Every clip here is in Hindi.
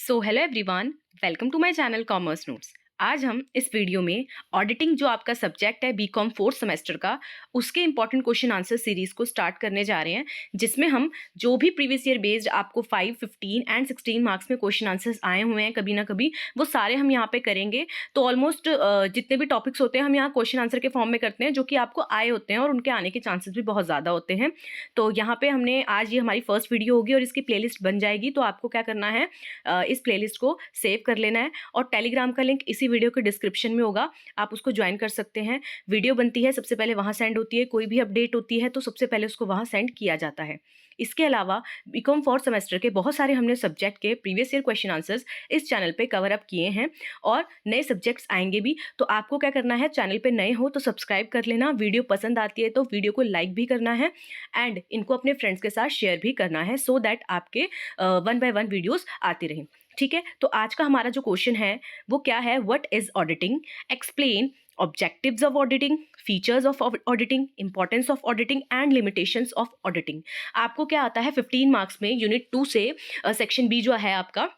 So hello everyone, welcome to my channel commerce notes. आज हम इस वीडियो में ऑडिटिंग जो आपका सब्जेक्ट है बीकॉम फोर्थ सेमेस्टर का, उसके इंपॉर्टेंट क्वेश्चन आंसर सीरीज को स्टार्ट करने जा रहे हैं, जिसमें हम जो भी प्रीवियस ईयर बेस्ड आपको 5, 15 एंड 16 मार्क्स में क्वेश्चन आंसर्स आए हुए हैं कभी ना कभी, वो सारे हम यहाँ पे करेंगे। तो ऑलमोस्ट जितने भी टॉपिक्स होते हैं हम यहाँ क्वेश्चन आंसर के फॉर्म में करते हैं, जो कि आपको आए होते हैं और उनके आने के चांसेस भी बहुत ज़्यादा होते हैं। तो यहाँ पे हमने आज ये हमारी फर्स्ट वीडियो होगी और इसकी प्लेलिस्ट बन जाएगी। तो आपको क्या करना है, इस प्लेलिस्ट को सेव कर लेना है और टेलीग्राम का लिंक इसी वीडियो के डिस्क्रिप्शन में होगा, आप उसको ज्वाइन कर सकते हैं। वीडियो बनती है सबसे पहले वहाँ सेंड होती है, कोई भी अपडेट होती है तो सबसे पहले उसको वहाँ सेंड किया जाता है। इसके अलावा बीकॉम फोर्थ सेमेस्टर के बहुत सारे हमने सब्जेक्ट के प्रीवियस ईयर क्वेश्चन आंसर्स इस चैनल पे कवर अप किए हैं और नए सब्जेक्ट्स आएंगे भी। तो आपको क्या करना है, चैनल पे नए हो तो सब्सक्राइब कर लेना, वीडियो पसंद आती है तो वीडियो को लाइक भी करना है एंड इनको अपने फ्रेंड्स के साथ शेयर भी करना है, सो दैट आपके 1 बाय 1 वीडियोस आती रहें। ठीक है, तो आज का हमारा जो क्वेश्चन है वो क्या है, what is auditing, explain objectives of auditing, features of auditing, importance of auditing and limitations of auditing. आपको क्या आता है 15 मार्क्स में यूनिट 2 से, सेक्शन बी जो है आपका,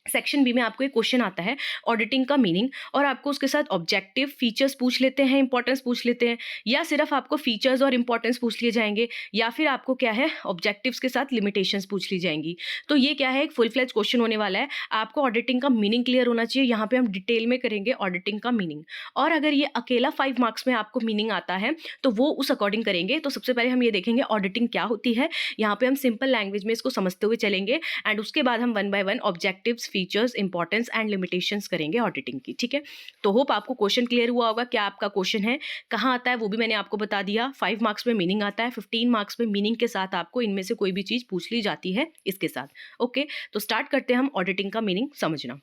सेक्शन बी में आपको एक क्वेश्चन आता है ऑडिटिंग का मीनिंग, और आपको उसके साथ ऑब्जेक्टिव, फीचर्स पूछ लेते हैं, इंपॉर्टेंस पूछ लेते हैं, या सिर्फ आपको फीचर्स और इंपॉर्टेंस पूछ लिए जाएंगे, या फिर आपको क्या है ऑब्जेक्टिव्स के साथ लिमिटेशंस पूछ ली जाएंगी। तो ये क्या है, एक फुल फ्लेज क्वेश्चन होने वाला है। आपको ऑडिटिंग का मीनिंग क्लियर होना चाहिए। यहाँ पे हम डिटेल में करेंगे ऑडिटिंग का मीनिंग, और अगर ये अकेला 5 मार्क्स में आपको मीनिंग आता है तो वो उस अकॉर्डिंग करेंगे। तो सबसे पहले हम ये देखेंगे ऑडिटिंग क्या होती है, यहाँ पे हम सिंपल लैंग्वेज में इसको समझते हुए चलेंगे एंड उसके बाद हम 1 by 1 objectives, features, importance and limitations करेंगे ऑडिटिंग की। ठीक है, तो होप आपको क्वेश्चन क्लियर हुआ होगा। क्या आपका क्वेश्चन है, कहाँ आता है, वो भी मैंने आपको बता दिया। 5 मार्क्स में मीनिंग आता है, 15 मार्क्स में मीनिंग के साथ आपको इनमें से कोई भी चीज पूछ ली जाती है इसके साथ। ओके, तो स्टार्ट करते हैं हम ऑडिटिंग का मीनिंग समझना।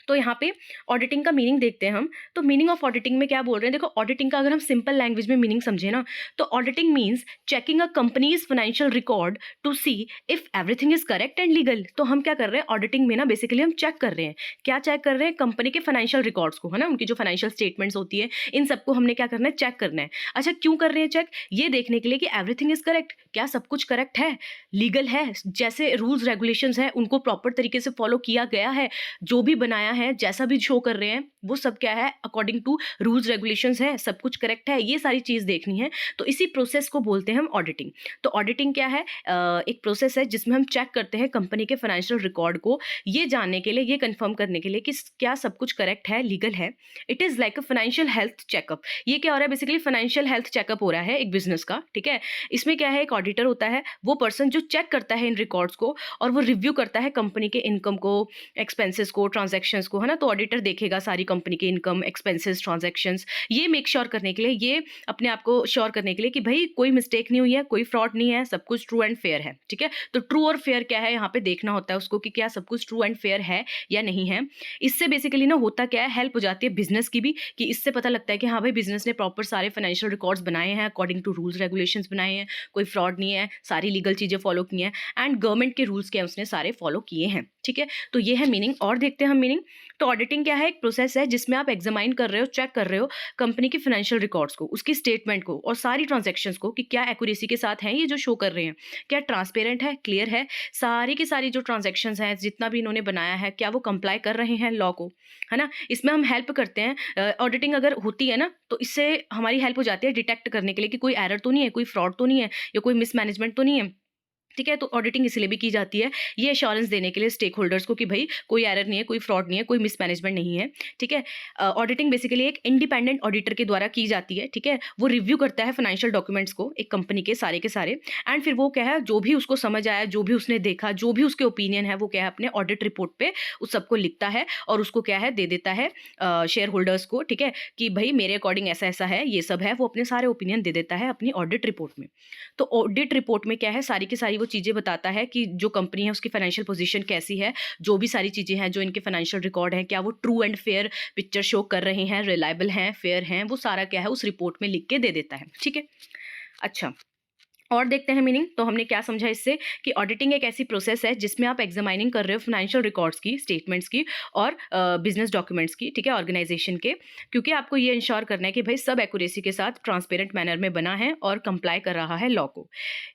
तो यहाँ पे ऑडिटिंग का मीनिंग देखते हैं हम। तो मीनिंग ऑफ ऑडिटिंग में क्या बोल रहे हैं, देखो ऑडिटिंग का अगर हम सिंपल लैंग्वेज में मीनिंग समझे ना, तो auditing means checking a company's financial record to see if everything is correct and legal. तो हम क्या कर रहे हैं ऑडिटिंग में ना, बेसिकली हम चेक कर रहे हैं, क्या चेक कर रहे हैं, कंपनी के फाइनेंशियल रिकॉर्ड्स को, है ना, उनकी जो फाइनेंशियल स्टेटमेंट्स होती है इन सबको हमने क्या करना है, चेक करना है। अच्छा, क्यों कर रहे हैं चेक, ये देखने के लिए कि एवरीथिंग इज करेक्ट, क्या सब कुछ करेक्ट है, लीगल है, जैसे रूल्स रेगुलेशंस है उनको प्रॉपर तरीके से फॉलो किया गया है, जो भी बनाया है, जैसा भी शो कर रहे हैं वो सब क्या है, अकॉर्डिंग टू रूल्स रेगुलेशंस है, सब कुछ करेक्ट है, ये सारी चीज देखनी है। तो इसी प्रोसेस को बोलते हैं हम ऑडिटिंग। तो ऑडिटिंग क्या है, एक प्रोसेस है जिसमें हम चेक करते हैं कंपनी के फाइनेंशियल रिकॉर्ड को, ये जानने के लिए, ये कंफर्म करने के लिए कि क्या सब कुछ करेक्ट है, लीगल है। It is like a financial health checkup. ये क्या हो रहा है, बेसिकली फाइनेंशियल हेल्थ चेकअप हो रहा है एक बिजनेस का। ठीक है, इसमें क्या है, एक ऑडिटर होता है, वो पर्सन जो चेक करता है इन रिकॉर्ड्स को और वो रिव्यू करता है कंपनी के इनकम को, एक्सपेंसेस को, ट्रांजेक्शंस को, है ना। तो ऑडिटर देखेगा सारी कंपनी के इनकम, एक्सपेंसेस, ट्रांजैक्शंस, ये मेक श्योर करने के लिए, ये अपने आप को श्योर करने के लिए कि भाई कोई मिस्टेक नहीं हुई है, कोई फ्रॉड नहीं है, सब कुछ ट्रू एंड फेयर है। ठीक है, तो ट्रू और फेयर क्या है, यहाँ पे देखना होता है उसको कि क्या सब कुछ ट्रू एंड फेयर है या नहीं है। इससे बेसिकली ना होता क्या है, हेल्प हो जाती है बिजनेस की भी, कि इससे पता लगता है कि हाँ भाई बिजनेस ने प्रॉपर सारे फाइनेंशियल रिकॉर्ड्स बनाए हैं, अकॉर्डिंग टू रूल्स रेगुलेशंस बनाए हैं, कोई फ्रॉड नहीं है, सारी लीगल चीजें फॉलो की हैं एंड गवर्नमेंट के रूल्स क्या उसने सारे फॉलो किए हैं। ठीक है, तो ये है मीनिंग। और देखते हैं हम मीनिंग। तो ऑडिटिंग क्या है, एक प्रोसेस है जिसमें आप एग्जामाइन कर रहे हो, चेक कर रहे हो कंपनी की फाइनेंशियल रिकॉर्ड्स को, उसकी स्टेटमेंट को और सारी ट्रांजैक्शंस को कि क्या एक्यूरेसी के साथ हैं ये जो शो कर रहे हैं, क्या ट्रांसपेरेंट है, क्लियर है, सारी की सारी जो ट्रांजैक्शंस हैं, जितना भी इन्होंने बनाया है, क्या वो कंप्लाई कर रहे हैं लॉ को, है ना। इसमें हम हेल्प करते हैं। ऑडिटिंग अगर होती है ना तो इससे हमारी हेल्प हो जाती है डिटेक्ट करने के लिए कि कोई एरर तो नहीं है, कोई फ्रॉड तो नहीं है, या कोई मिसमैनेजमेंट तो नहीं है। ठीक है, तो ऑडिटिंग इसलिए भी की जाती है, ये एश्योरेंस देने के लिए स्टेक होल्डर्स को कि भाई कोई एरर नहीं है, कोई फ्रॉड नहीं है, कोई मिसमैनेजमेंट नहीं है। ठीक है, ऑडिटिंग बेसिकली एक इंडिपेंडेंट ऑडिटर के द्वारा की जाती है। ठीक है, वो रिव्यू करता है फाइनेंशियल डॉक्यूमेंट्स को एक कंपनी के सारे एंड फिर वो क्या है, जो भी उसको समझ आया, जो भी उसने देखा, जो भी उसके ओपिनियन है, वो क्या है अपने ऑडिट रिपोर्ट पे उस सबको लिखता है और उसको क्या है दे देता है शेयर होल्डर्स को। ठीक है, कि भाई मेरे अकॉर्डिंग ऐसा ऐसा है, ये सब है, वो अपने सारे ओपिनियन दे देता है अपनी ऑडिट रिपोर्ट में। तो ऑडिट रिपोर्ट में क्या है, सारी की सारी वो चीज़ें बताता है कि जो कंपनी है उसकी फाइनेंशियल पोजीशन कैसी है, जो भी सारी चीज़ें हैं, जो इनके फाइनेंशियल रिकॉर्ड हैं, क्या वो true and fair picture show कर रहे हैं, रिलायबल हैं, फेयर हैं, वो सारा क्या है उस रिपोर्ट में लिख के दे देता है। ठीक है, अच्छा और देखते हैं मीनिंग। तो हमने क्या समझा इससे, कि ऑडिटिंग एक ऐसी प्रोसेस है जिसमें आप एग्जामाइनिंग कर रहे हो फाइनेंशियल रिकॉर्ड्स की, स्टेटमेंट्स की और बिजनेस डॉक्यूमेंट्स की। ठीक है, ऑर्गेनाइजेशन के, क्योंकि आपको ये इंश्योर करना है कि भाई सब एक्यूरेसी के साथ ट्रांसपेरेंट मैनर में बना है और कंप्लाई कर रहा है लॉ को।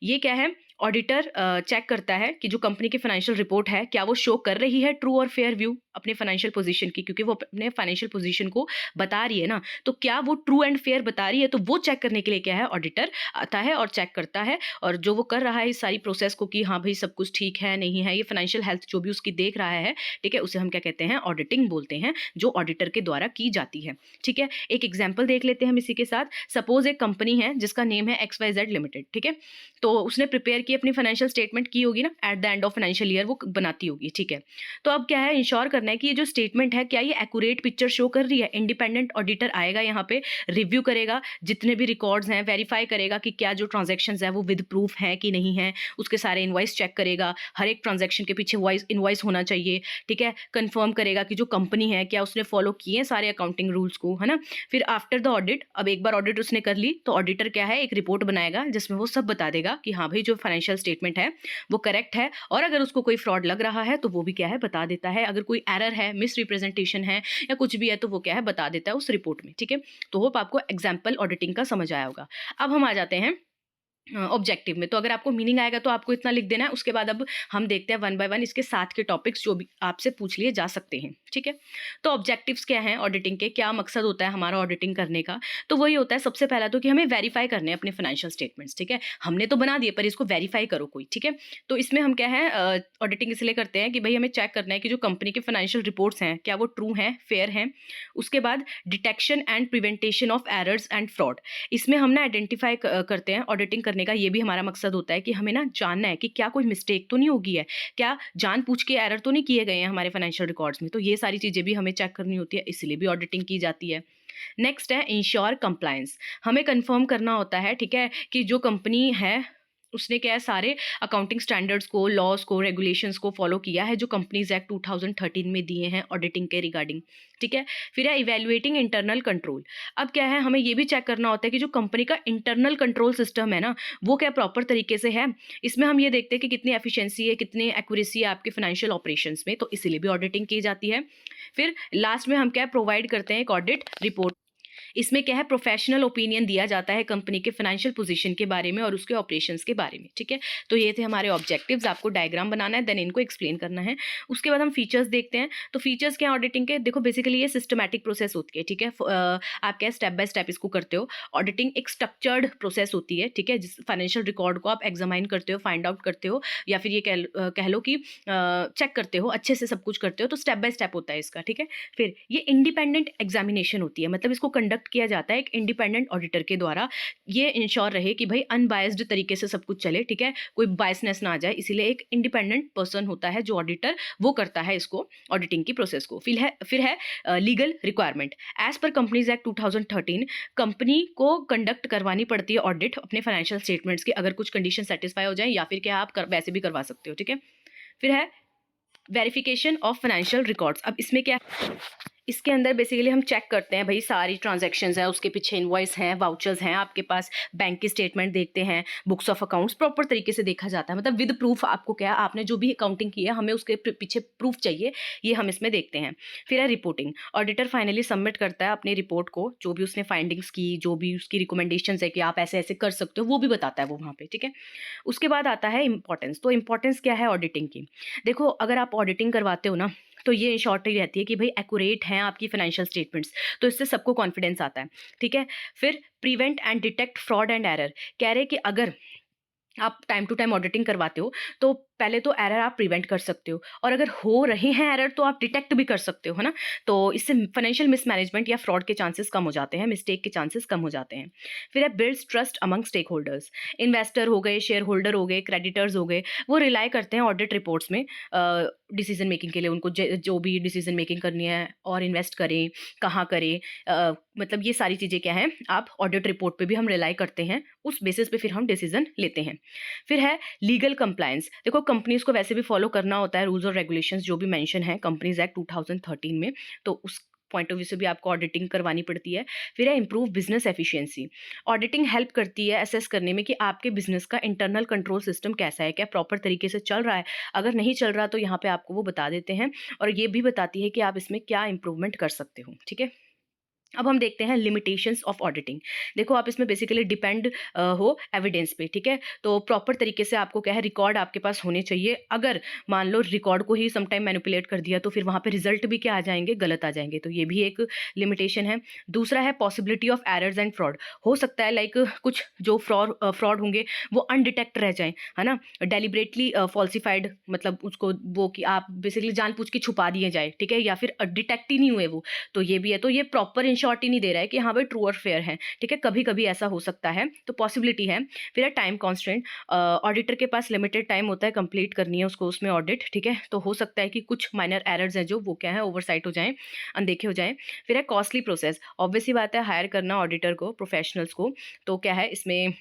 ये क्या है, ऑडिटर चेक करता है कि जो कंपनी की फाइनेंशियल रिपोर्ट है क्या वो शो कर रही है ट्रू और फेयर व्यू अपने फाइनेंशियल पोजीशन की, क्योंकि वो अपने फाइनेंशियल पोजीशन को बता रही है ना, तो क्या वो ट्रू एंड फेयर बता रही है। तो वो चेक करने के लिए क्या है, ऑडिटर आता है और चेक करता है, और जो वो कर रहा है इस सारी प्रोसेस को कि हाँ भाई सब कुछ ठीक है नहीं है, ये फाइनेंशियल हेल्थ जो भी उसकी देख रहा है, ठीक है, उसे हम क्या कहते हैं, ऑडिटिंग बोलते हैं, जो ऑडिटर के द्वारा की जाती है। ठीक है, एक एग्जाम्पल देख लेते हैं हम इसी के साथ। सपोज एक कंपनी है जिसका नेम है XYZ लिमिटेड, ठीक है, तो उसने प्रिपेयर की अपनी फाइनेंशियल स्टेटमेंट की होगी ना, at the end of financial year वो बनाती होगी, ठीक है। तो अब क्या है, इंश्योर करना है कि ये जो स्टेटमेंट है क्या ये एक्यूरेट पिक्चर शो कर रही है। इंडिपेंडेंट ऑडिटर आएगा यहाँ पे, रिव्यू करेगा जितने भी रिकॉर्ड्स हैं, वेरीफाई करेगा कि क्या जो ट्रांजेक्शन्स है वो विद प्रूफ है कि नहीं है, उसके सारे इनवॉइस चेक करेगा, हर एक ट्रांजेक्शन के पीछे इनवॉइस होना चाहिए, ठीक है, कंफर्म करेगा कि जो कंपनी है क्या उसने फॉलो किए हैं सारे अकाउंटिंग रूल्स को, है ना। फिर आफ्टर द ऑडिट, अब एक बार ऑडिट उसने कर ली तो ऑडिटर क्या है, एक रिपोर्ट बनाएगा जिसमें वो सब बता देगा कि हाँ भाई जो फाइनेंशियल स्टेटमेंट है वो करेक्ट है, और अगर उसको कोई फ्रॉड लग रहा है तो वो भी क्या है बता देता है, अगर कोई एरर है, मिस रिप्रेजेंटेशन है या कुछ भी है तो वो क्या है बता देता है उस रिपोर्ट में। ठीक है, तो होप आपको एग्जाम्पल ऑडिटिंग का समझ आया होगा। अब हम आ जाते हैं ऑब्जेक्टिव में। तो अगर आपको मीनिंग आएगा तो आपको इतना लिख देना है, उसके बाद अब हम देखते हैं वन बाय वन इसके साथ के टॉपिक्स जो भी आपसे पूछ लिए जा सकते हैं। ठीक है, तो ऑब्जेक्टिव्स क्या हैं ऑडिटिंग के, क्या मकसद होता है हमारा ऑडिटिंग करने का। तो वही होता है सबसे पहला तो कि हमें वेरीफाई करने हैं अपने फाइनेंशियल स्टेटमेंट्स। ठीक है, हमने तो बना दिए पर इसको वेरीफाई करो कोई। ठीक है, तो इसमें हम क्या है ऑडिटिंग इसलिए करते हैं कि भाई हमें चेक करना है कि जो कंपनी के फाइनेंशियल रिपोर्ट्स हैं क्या वो ट्रू हैं, फेयर हैं। उसके बाद detection and prevention of errors and fraud, इसमें हम ना आइडेंटिफाई करते हैं ऑडिटिंग करने का, ये भी हमारा मकसद होता है कि हमें ना जानना है कि क्या कोई मिस्टेक तो नहीं होगी है, क्या जानबूझ के एरर तो नहीं किए गए हैं हमारे फाइनेंशियल रिकॉर्ड्स में। तो ये सारी चीज़ें भी हमें चेक करनी होती है, इसलिए भी ऑडिटिंग की जाती है। नेक्स्ट है इंश्योर कंप्लायंस, हमें कंफर्म करना होता है, ठीक है, कि जो कंपनी है उसने क्या है सारे अकाउंटिंग स्टैंडर्ड्स को, लॉज को, रेगुलेशंस को फॉलो किया है जो कंपनीज एक्ट 2013 में दिए हैं ऑडिटिंग के रिगार्डिंग। ठीक है, फिर है इवेल्युएटिंग इंटरनल कंट्रोल। अब क्या है हमें ये भी चेक करना होता है कि जो कंपनी का इंटरनल कंट्रोल सिस्टम है ना वो क्या प्रॉपर तरीके से है। इसमें हम ये देखते हैं कि कितनी एफिशिएंसी है, कितनी एक्यूरेसी है आपके फाइनेंशियल ऑपरेशंस में, तो इसीलिए भी ऑडिटिंग की जाती है। फिर लास्ट में हम क्या प्रोवाइड करते हैं एक ऑडिट रिपोर्ट, इसमें क्या है प्रोफेशनल ओपिनियन दिया जाता है कंपनी के फाइनेंशियल पोजीशन के बारे में और उसके ऑपरेशंस के बारे में। ठीक है, तो ये थे हमारे ऑब्जेक्टिव्स, आपको डायग्राम बनाना है देन इनको एक्सप्लेन करना है। उसके बाद हम फीचर्स देखते हैं। तो फीचर्स क्या है ऑडिटिंग के, देखो बेसिकली ये सिस्टमैटिक प्रोसेस होती है। ठीक है, आप क्या स्टेप बाय स्टेप इसको करते हो। ऑडिटिंग एक स्ट्रक्चर्ड प्रोसेस होती है, ठीक है, जिस फाइनेंशियल रिकॉर्ड को आप एग्जामाइन करते हो, फाइंड आउट करते हो, या फिर ये कह लो कि चेक करते हो, अच्छे से सब कुछ करते हो, तो स्टेप बाय स्टेप होता है इसका। ठीक है, फिर ये इंडिपेंडेंट एग्जामिनेशन होती है, मतलब इसको कंडक्ट किया जाता है एक इंडिपेंडेंट ऑडिटर के द्वारा, ये इंश्योर रहे कि भाई अनबायस्ड तरीके से सब कुछ चले। ठीक है, कोई बायसनेस ना आ जाए, इसीलिए एक इंडिपेंडेंट पर्सन होता है जो ऑडिटर, वो करता है इसको ऑडिटिंग की प्रोसेस को। फिर है legal requirement. As per companies act 2013 company को कंडक्ट करवानी पड़ती है ऑडिट अपने फाइनेंशियल स्टेटमेंट्स की, अगर कुछ कंडीशन सेटिस्फाई हो जाए या फिर क्या आप वैसे भी करवा सकते हो। ठीक है, फिर है वेरिफिकेशन ऑफ फाइनेंशियल रिकॉर्ड्स। अब इसमें क्या, इसके अंदर बेसिकली हम चेक करते हैं भाई सारी ट्रांजैक्शंस हैं, उसके पीछे इनवॉइस हैं, वाउचर्स हैं आपके पास, बैंक की स्टेटमेंट देखते हैं, बुक्स ऑफ अकाउंट्स प्रॉपर तरीके से देखा जाता है, मतलब विद प्रूफ आपको क्या आपने जो भी अकाउंटिंग की है हमें उसके पीछे प्रूफ चाहिए, ये हम इसमें देखते हैं। फिर है रिपोर्टिंग, ऑडिटर फाइनली सबमिट करता है अपनी रिपोर्ट को, जो भी उसने फाइंडिंग्स की, जो भी उसकी रिकमेंडेशन है कि आप ऐसे ऐसे कर सकते हो वो भी बताता है वो वहाँ पे। ठीक है, उसके बाद आता है इंपॉर्टेंस। तो इंपॉर्टेंस क्या है ऑडिटिंग की, देखो अगर आप ऑडिटिंग करवाते हो ना तो ये इंश्योरिटी रहती है कि भाई एक्यूरेट हैं आपकी फाइनेंशियल स्टेटमेंट्स, तो इससे सबको कॉन्फिडेंस आता है। ठीक है, फिर prevent and detect fraud and error, कह रहे कि अगर आप टाइम टू टाइम ऑडिटिंग करवाते हो तो पहले तो एरर आप प्रिवेंट कर सकते हो, और अगर हो रहे हैं एरर तो आप डिटेक्ट भी कर सकते हो, है ना। तो इससे फाइनेंशियल मिसमैनेजमेंट या फ्रॉड के चांसेस कम हो जाते हैं, मिस्टेक के चांसेस कम हो जाते हैं। फिर है builds trust among stakeholders, investor हो गए, शेयर होल्डर हो गए, क्रेडिटर्स हो गए, वो रिलाई करते हैं ऑडिट रिपोर्ट्स में डिसीजन मेकिंग के लिए, उनको जो भी डिसीजन मेकिंग करनी है, और इन्वेस्ट करें कहाँ करें, मतलब ये सारी चीज़ें क्या हैं आप ऑडिट रिपोर्ट पे भी हम रिलाई करते हैं, उस बेसिस पे फिर हम डिसीजन लेते हैं। फिर है लीगल कंप्लायंस, देखो कंपनीज को वैसे भी फॉलो करना होता है रूल्स और रेगुलेशंस जो भी मेंशन है कंपनीज एक्ट 2013 में, तो उस पॉइंट ऑफ व्यू से भी आपको ऑडिटिंग करवानी पड़ती है। फिर है improve business efficiency, auditing help करती है असेस करने में कि आपके बिजनेस का इंटरनल कंट्रोल सिस्टम कैसा है, क्या प्रॉपर तरीके से चल रहा है, अगर नहीं चल रहा तो यहाँ पे आपको वो बता देते हैं, और ये भी बताती है कि आप इसमें क्या इंप्रूवमेंट कर सकते हो। ठीक है, अब हम देखते हैं लिमिटेशंस ऑफ ऑडिटिंग। देखो आप इसमें बेसिकली डिपेंड हो एविडेंस पे, ठीक है। तो प्रॉपर तरीके से आपको क्या है, रिकॉर्ड आपके पास होने चाहिए। अगर मान लो रिकॉर्ड को ही समटाइम मैनिपुलेट कर दिया तो फिर वहाँ पे रिजल्ट भी क्या आ जाएंगे, गलत आ जाएंगे। तो ये भी एक लिमिटेशन है। दूसरा है possibility of errors and fraud. हो सकता है लाइक कुछ जो फ्रॉड होंगे वो अनडिटेक्ट रह जाएं, है ना, डेलिबरेटली फॉल्सिफाइड, मतलब उसको वो कि आप बेसिकली जानबूझ के छुपा दिए जाए, ठीक है, या फिर डिटेक्ट ही नहीं हुए वो। तो ये भी है। तो ये प्रॉपर इंश्योरिटी नहीं दे रहा है कि हाँ भाई ट्रू और फेयर है, ठीक है, कभी कभी ऐसा हो सकता है, तो पॉसिबिलिटी है। फिर है टाइम कॉन्स्टेंट। ऑडिटर के पास लिमिटेड टाइम होता है, कंप्लीट करनी है उसको उसमें ऑडिट, ठीक है। तो हो सकता है कि कुछ माइनर एरर्स हैं जो वो क्या है, ओवरसाइट हो जाएं, अनदेखे हो जाएं। फिर है कॉस्टली प्रोसेस। ऑब्वियस सी बात है, हायर करना ऑडिटर को, प्रोफेशनल्स को, तो क्या है इसमें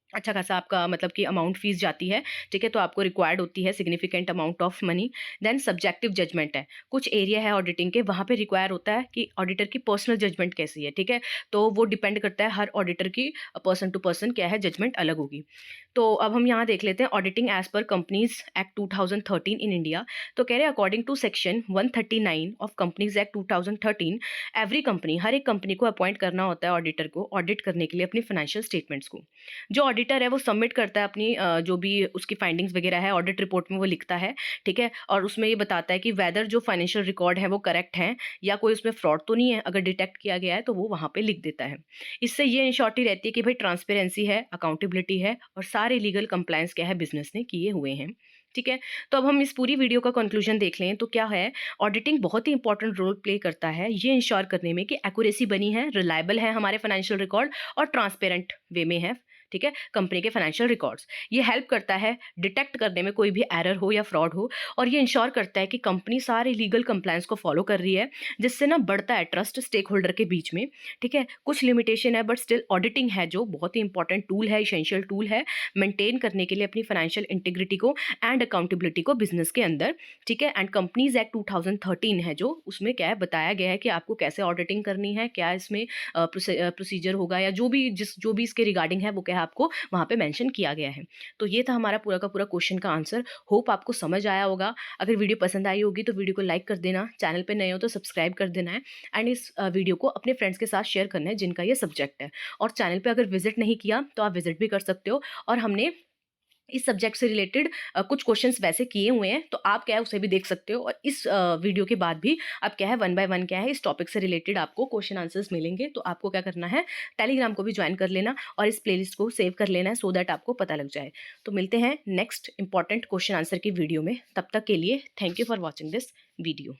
अच्छा खासा आपका मतलब कि अमाउंट फीस जाती है, ठीक है। तो आपको रिक्वायर्ड होती है significant amount of money. Then subjective judgement है, कुछ एरिया है ऑडिटिंग के वहाँ पे रिक्वायर होता है कि ऑडिटर की पर्सनल जजमेंट कैसी है, ठीक है। तो वो डिपेंड करता है, हर ऑडिटर की पर्सन टू पर्सन क्या है जजमेंट अलग होगी। तो अब हम यहाँ देख लेते हैं auditing as per companies act 2013 in India. तो कह रहे हैं according to section 139 of companies act 2013, every company, हर एक कंपनी को अपॉइंट करना होता है ऑडिटर को ऑडिट करने के लिए अपनी फाइनेंशियल स्टेटमेंट्स को। जो ऑडिटर है वो सबमिट करता है अपनी जो भी उसकी फाइंडिंग्स वगैरह है ऑडिट रिपोर्ट में वो लिखता है, ठीक है। और उसमें ये बताता है कि वेदर जो फाइनेंशियल रिकॉर्ड है वो करेक्ट है या कोई उसमें फ्रॉड तो नहीं है। अगर डिटेक्ट किया गया है तो वो वहाँ पे लिख देता है। इससे ये इंश्योरिटी रहती है कि भाई ट्रांसपेरेंसी है, अकाउंटेबिलिटी है और सारे लीगल कंप्लायंस क्या है बिजनेस ने किए हुए हैं, ठीक है। तो अब हम इस पूरी वीडियो का कंक्लूजन देख लें तो क्या है, ऑडिटिंग बहुत ही इंपॉर्टेंट रोल प्ले करता है ये इंश्योर करने में कि एक्यूरेसी बनी है, रिलायबल है हमारे फाइनेंशियल रिकॉर्ड और ट्रांसपेरेंट वे में है, ठीक है, कंपनी के फाइनेंशियल रिकॉर्ड्स। ये हेल्प करता है डिटेक्ट करने में कोई भी एरर हो या फ्रॉड हो, और ये इंश्योर करता है कि कंपनी सारे लीगल कंप्लायंस को फॉलो कर रही है, जिससे ना बढ़ता है ट्रस्ट स्टेक होल्डर के बीच में, ठीक है। कुछ लिमिटेशन है बट स्टिल ऑडिटिंग है जो बहुत ही इंपॉर्टेंट टूल है, इसेंशियल टूल है मेंटेन करने के लिए अपनी फाइनेंशियल इंटीग्रिटी को एंड अकाउंटेबिलिटी को बिजनेस के अंदर, ठीक है। एंड कंपनीज एक्ट 2013 है जो उसमें क्या है बताया गया है कि आपको कैसे ऑडिटिंग करनी है, क्या इसमें प्रोसीजर होगा या जो भी इसके रिगार्डिंग है वो क्या है आपको वहाँ पे मेंशन किया गया है। तो ये था हमारा पूरा का पूरा क्वेश्चन का आंसर। होप आपको समझ आया होगा। अगर वीडियो पसंद आई होगी तो वीडियो को लाइक कर देना, चैनल पे नए हो तो सब्सक्राइब कर देना है, एंड इस वीडियो को अपने फ्रेंड्स के साथ शेयर करना है जिनका ये सब्जेक्ट है। और चैनल पे अगर विजिट नहीं किया तो आप विजिट भी कर सकते हो, और हमने इस सब्जेक्ट से रिलेटेड कुछ क्वेश्चंस वैसे किए हुए हैं तो आप क्या है उसे भी देख सकते हो। और इस वीडियो के बाद भी आप क्या है 1 बाय 1 क्या है इस टॉपिक से रिलेटेड आपको क्वेश्चन आंसर्स मिलेंगे। तो आपको क्या करना है, टेलीग्राम को भी ज्वाइन कर लेना और इस प्लेलिस्ट को सेव कर लेना है सो दैट आपको पता लग जाए। तो मिलते हैं नेक्स्ट इंपॉर्टेंट क्वेश्चन आंसर की वीडियो में। तब तक के लिए thank you for watching this video.